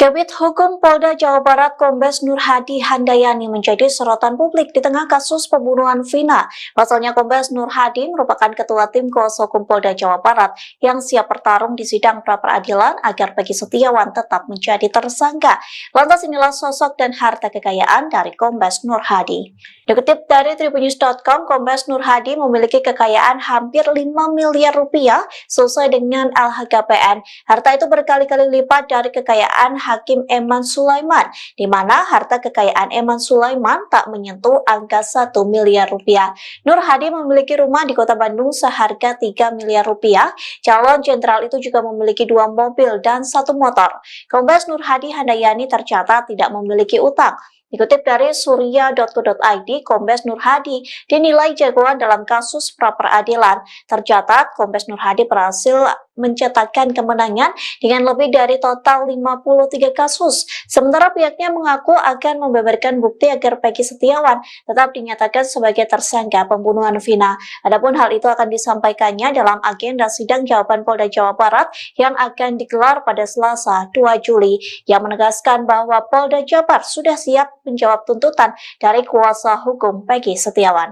Kabid Hukum Polda Jawa Barat Kombes Nur Hadi Handayani menjadi sorotan publik di tengah kasus pembunuhan Vina. Pasalnya Kombes Nur Hadi merupakan ketua tim kuasa hukum Polda Jawa Barat yang siap bertarung di sidang pra-peradilan agar Peggy Setiawan tetap menjadi tersangka. Lantas inilah sosok dan harta kekayaan dari Kombes Nur Hadi. Dikutip dari tribunnews.com, Kombes Nur Hadi memiliki kekayaan hampir 5 miliar rupiah sesuai dengan LHKPN. Harta itu berkali-kali lipat dari kekayaan Hakim Eman Sulaiman, di mana harta kekayaan Eman Sulaiman tak menyentuh angka 1 miliar rupiah. Nur Hadi memiliki rumah di Kota Bandung seharga 3 miliar rupiah. Calon jenderal itu juga memiliki 2 mobil dan 1 motor. Kombes Nur Hadi Handayani tercatat tidak memiliki utang. Dikutip dari surya.co.id, Kombes Nur Hadi dinilai jagoan dalam kasus pra-peradilan. Tercatat, Kombes Nur Hadi berhasil mencetakkan kemenangan dengan lebih dari total 53 kasus. Sementara pihaknya mengaku akan membeberkan bukti agar Peggy Setiawan tetap dinyatakan sebagai tersangka pembunuhan Vina. Adapun hal itu akan disampaikannya dalam agenda sidang jawaban Polda Jawa Barat yang akan digelar pada Selasa 2 Juli, yang menegaskan bahwa Polda Jabar sudah siap menjawab tuntutan dari kuasa hukum Peggy Setiawan.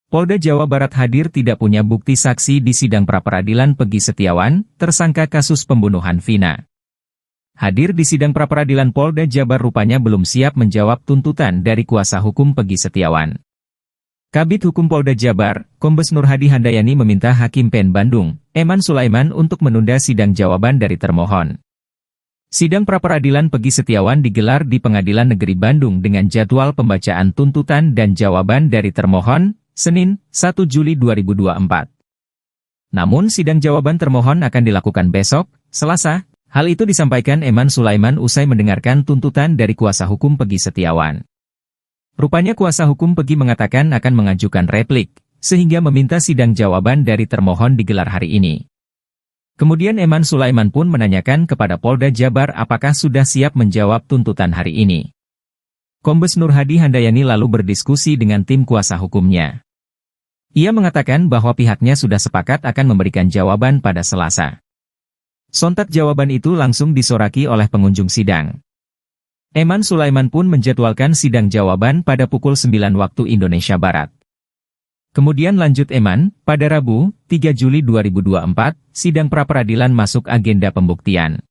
Polda Jawa Barat hadir tidak punya bukti saksi di sidang pra-peradilan Peggy Setiawan, tersangka kasus pembunuhan Vina. Hadir di sidang pra-peradilan Polda Jabar rupanya belum siap menjawab tuntutan dari kuasa hukum Peggy Setiawan. Kabid Hukum Polda Jabar, Kombes Nur Hadi Handayani meminta Hakim PN Bandung, Eman Sulaiman untuk menunda sidang jawaban dari termohon. Sidang pra-peradilan Peggy Setiawan digelar di Pengadilan Negeri Bandung dengan jadwal pembacaan tuntutan dan jawaban dari termohon, Senin, 1 Juli 2024. Namun sidang jawaban termohon akan dilakukan besok, Selasa. Hal itu disampaikan Eman Sulaiman usai mendengarkan tuntutan dari kuasa hukum Peggy Setiawan. Rupanya kuasa hukum Peggy mengatakan akan mengajukan replik, sehingga meminta sidang jawaban dari termohon digelar hari ini. Kemudian Eman Sulaiman pun menanyakan kepada Polda Jabar apakah sudah siap menjawab tuntutan hari ini. Kombes Nur Hadi Handayani lalu berdiskusi dengan tim kuasa hukumnya. Ia mengatakan bahwa pihaknya sudah sepakat akan memberikan jawaban pada Selasa. Sontak jawaban itu langsung disoraki oleh pengunjung sidang. Eman Sulaiman pun menjadwalkan sidang jawaban pada pukul 9 waktu Indonesia Barat. Kemudian lanjut Eman, pada Rabu, 3 Juli 2024, sidang pra-peradilan masuk agenda pembuktian.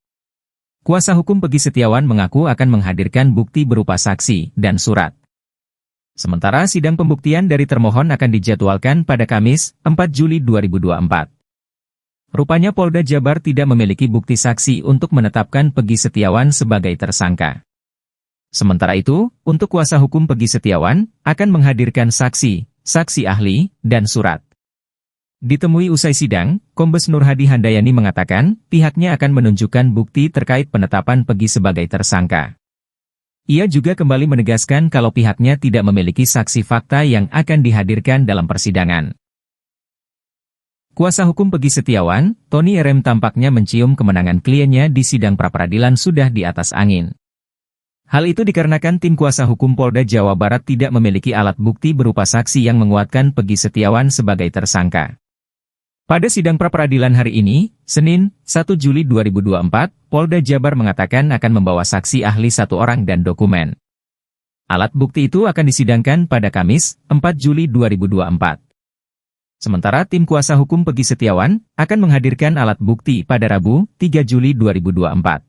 Kuasa hukum Peggy Setiawan mengaku akan menghadirkan bukti berupa saksi dan surat. Sementara sidang pembuktian dari termohon akan dijadwalkan pada Kamis, 4 Juli 2024. Rupanya Polda Jabar tidak memiliki bukti saksi untuk menetapkan Peggy Setiawan sebagai tersangka. Sementara itu, untuk kuasa hukum Peggy Setiawan, akan menghadirkan saksi, saksi ahli, dan surat. Ditemui usai sidang, Kombes Nur Hadi Handayani mengatakan, pihaknya akan menunjukkan bukti terkait penetapan Peggy sebagai tersangka. Ia juga kembali menegaskan kalau pihaknya tidak memiliki saksi fakta yang akan dihadirkan dalam persidangan. Kuasa hukum Peggy Setiawan, Tony RM tampaknya mencium kemenangan kliennya di sidang pra-peradilan sudah di atas angin. Hal itu dikarenakan tim kuasa hukum Polda Jawa Barat tidak memiliki alat bukti berupa saksi yang menguatkan Peggy Setiawan sebagai tersangka. Pada sidang pra-peradilan hari ini, Senin, 1 Juli 2024, Polda Jabar mengatakan akan membawa saksi ahli 1 orang dan dokumen. Alat bukti itu akan disidangkan pada Kamis, 4 Juli 2024. Sementara tim kuasa hukum Peggy Setiawan akan menghadirkan alat bukti pada Rabu, 3 Juli 2024.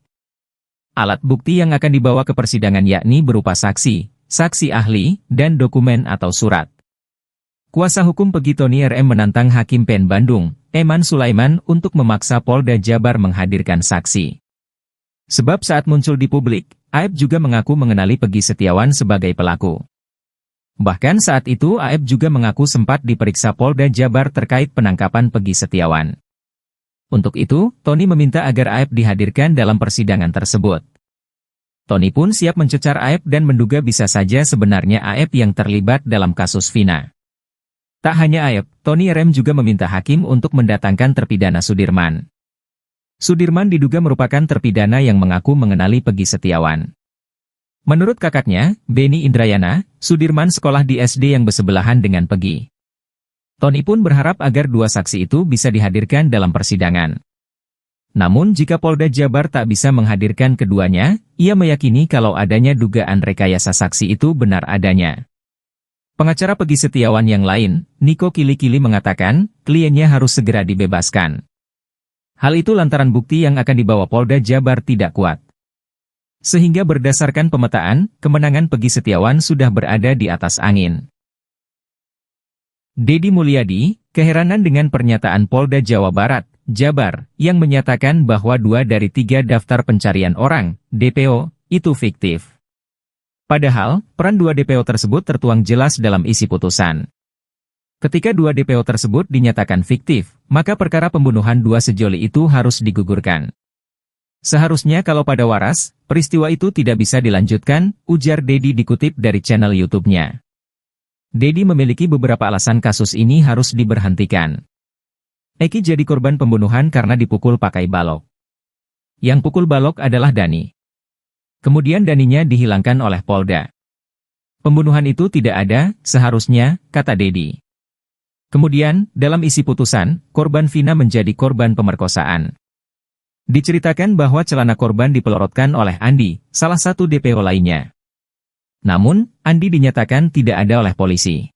Alat bukti yang akan dibawa ke persidangan yakni berupa saksi, saksi ahli, dan dokumen atau surat. Kuasa hukum Peggy Tony RM menantang Hakim PN Bandung, Eman Sulaiman untuk memaksa Polda Jabar menghadirkan saksi. Sebab saat muncul di publik, AEP juga mengaku mengenali Peggy Setiawan sebagai pelaku. Bahkan saat itu AEP juga mengaku sempat diperiksa Polda Jabar terkait penangkapan Peggy Setiawan. Untuk itu, Tony meminta agar AEP dihadirkan dalam persidangan tersebut. Tony pun siap mencecar AEP dan menduga bisa saja sebenarnya AEP yang terlibat dalam kasus Vina. Tak hanya Aep, Tony RM juga meminta hakim untuk mendatangkan terpidana Sudirman. Sudirman diduga merupakan terpidana yang mengaku mengenali Peggy Setiawan. Menurut kakaknya, Beni Indrayana, Sudirman sekolah di SD yang bersebelahan dengan Peggy. Tony pun berharap agar dua saksi itu bisa dihadirkan dalam persidangan. Namun jika Polda Jabar tak bisa menghadirkan keduanya, ia meyakini kalau adanya dugaan rekayasa saksi itu benar adanya. Pengacara Peggy Setiawan yang lain, Niko Kili-Kili mengatakan, kliennya harus segera dibebaskan. Hal itu lantaran bukti yang akan dibawa Polda Jabar tidak kuat. Sehingga berdasarkan pemetaan, kemenangan Peggy Setiawan sudah berada di atas angin. Dedi Mulyadi, keheranan dengan pernyataan Polda Jawa Barat, Jabar, yang menyatakan bahwa 2 dari 3 daftar pencarian orang, DPO, itu fiktif. Padahal, peran 2 DPO tersebut tertuang jelas dalam isi putusan. Ketika 2 DPO tersebut dinyatakan fiktif, maka perkara pembunuhan 2 sejoli itu harus digugurkan. Seharusnya kalau pada waras, peristiwa itu tidak bisa dilanjutkan, ujar Dedi dikutip dari channel YouTube-nya. Dedi memiliki beberapa alasan kasus ini harus diberhentikan. Eki jadi korban pembunuhan karena dipukul pakai balok. Yang pukul balok adalah Dani. Kemudian Daninya dihilangkan oleh Polda. Pembunuhan itu tidak ada, seharusnya, kata Dedi. Kemudian, dalam isi putusan, korban Vina menjadi korban pemerkosaan. Diceritakan bahwa celana korban dipelorotkan oleh Andi, salah satu DPO lainnya. Namun, Andi dinyatakan tidak ada oleh polisi.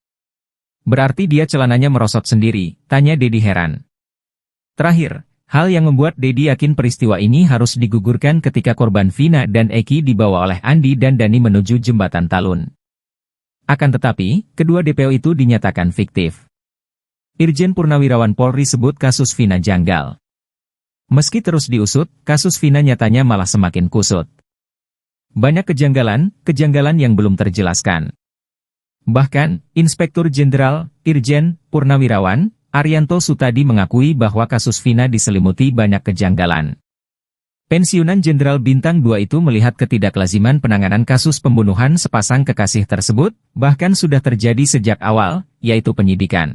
Berarti dia celananya merosot sendiri, tanya Dedi heran. Terakhir, hal yang membuat Dedi yakin peristiwa ini harus digugurkan ketika korban Vina dan Eki dibawa oleh Andi dan Dani menuju jembatan Talun. Akan tetapi, kedua DPO itu dinyatakan fiktif. Irjen Purnawirawan Polri sebut kasus Vina janggal. Meski terus diusut, kasus Vina nyatanya malah semakin kusut. Banyak kejanggalan yang belum terjelaskan. Bahkan, Inspektur Jenderal, Irjen Purnawirawan, Arianto Sutadi mengakui bahwa kasus Vina diselimuti banyak kejanggalan. Pensiunan Jenderal Bintang 2 itu melihat ketidaklaziman penanganan kasus pembunuhan sepasang kekasih tersebut, bahkan sudah terjadi sejak awal, yaitu penyidikan.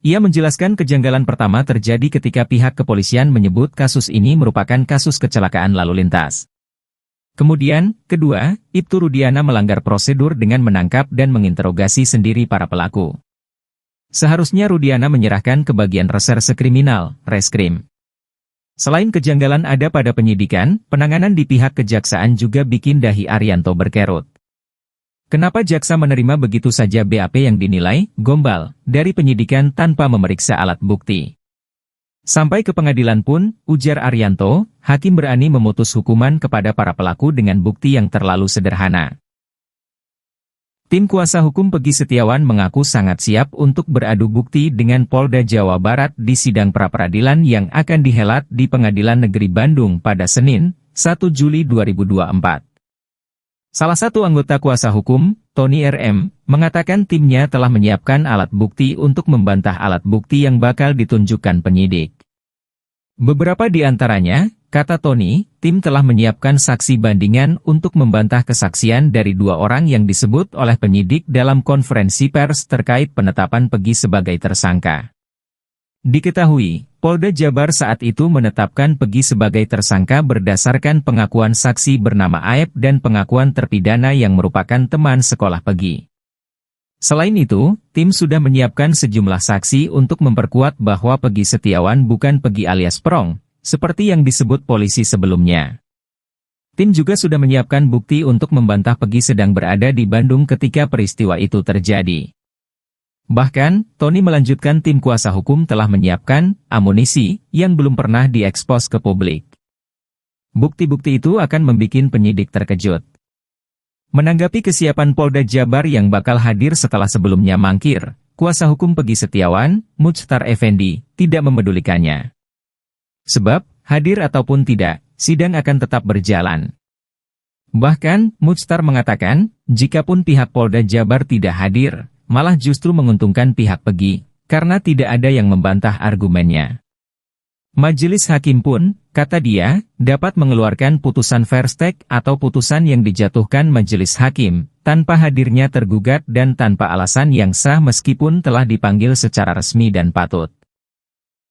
Ia menjelaskan kejanggalan pertama terjadi ketika pihak kepolisian menyebut kasus ini merupakan kasus kecelakaan lalu lintas. Kemudian, kedua, Ibtu Rudiana melanggar prosedur dengan menangkap dan menginterogasi sendiri para pelaku. Seharusnya Rudiana menyerahkan ke bagian reserse kriminal, Reskrim. Selain kejanggalan ada pada penyidikan, penanganan di pihak kejaksaan juga bikin dahi Arianto berkerut. Kenapa jaksa menerima begitu saja BAP yang dinilai gombal dari penyidikan tanpa memeriksa alat bukti? Sampai ke pengadilan pun, ujar Arianto, hakim berani memutus hukuman kepada para pelaku dengan bukti yang terlalu sederhana. Tim kuasa hukum Peggy Setiawan mengaku sangat siap untuk beradu bukti dengan Polda Jawa Barat di sidang pra-peradilan yang akan dihelat di Pengadilan Negeri Bandung pada Senin, 1 Juli 2024. Salah satu anggota kuasa hukum, Tony RM, mengatakan timnya telah menyiapkan alat bukti untuk membantah alat bukti yang bakal ditunjukkan penyidik. Beberapa di antaranya, kata Tony, tim telah menyiapkan saksi bandingan untuk membantah kesaksian dari 2 orang yang disebut oleh penyidik dalam konferensi pers terkait penetapan Peggy sebagai tersangka. Diketahui, Polda Jabar saat itu menetapkan Peggy sebagai tersangka berdasarkan pengakuan saksi bernama Aep dan pengakuan terpidana yang merupakan teman sekolah Peggy. Selain itu, tim sudah menyiapkan sejumlah saksi untuk memperkuat bahwa Peggy Setiawan bukan Peggy alias Prong, seperti yang disebut polisi sebelumnya. Tim juga sudah menyiapkan bukti untuk membantah Peggy sedang berada di Bandung ketika peristiwa itu terjadi. Bahkan, Tony melanjutkan tim kuasa hukum telah menyiapkan amunisi yang belum pernah diekspos ke publik. Bukti-bukti itu akan membuat penyidik terkejut. Menanggapi kesiapan Polda Jabar yang bakal hadir setelah sebelumnya mangkir, kuasa hukum Peggy Setiawan, Muchtar Effendi, tidak memedulikannya. Sebab, hadir ataupun tidak, sidang akan tetap berjalan. Bahkan, Muchtar mengatakan, jikapun pihak Polda Jabar tidak hadir, malah justru menguntungkan pihak Peggy, karena tidak ada yang membantah argumennya. Majelis hakim pun, kata dia, dapat mengeluarkan putusan versteg atau putusan yang dijatuhkan majelis hakim, tanpa hadirnya tergugat dan tanpa alasan yang sah meskipun telah dipanggil secara resmi dan patut.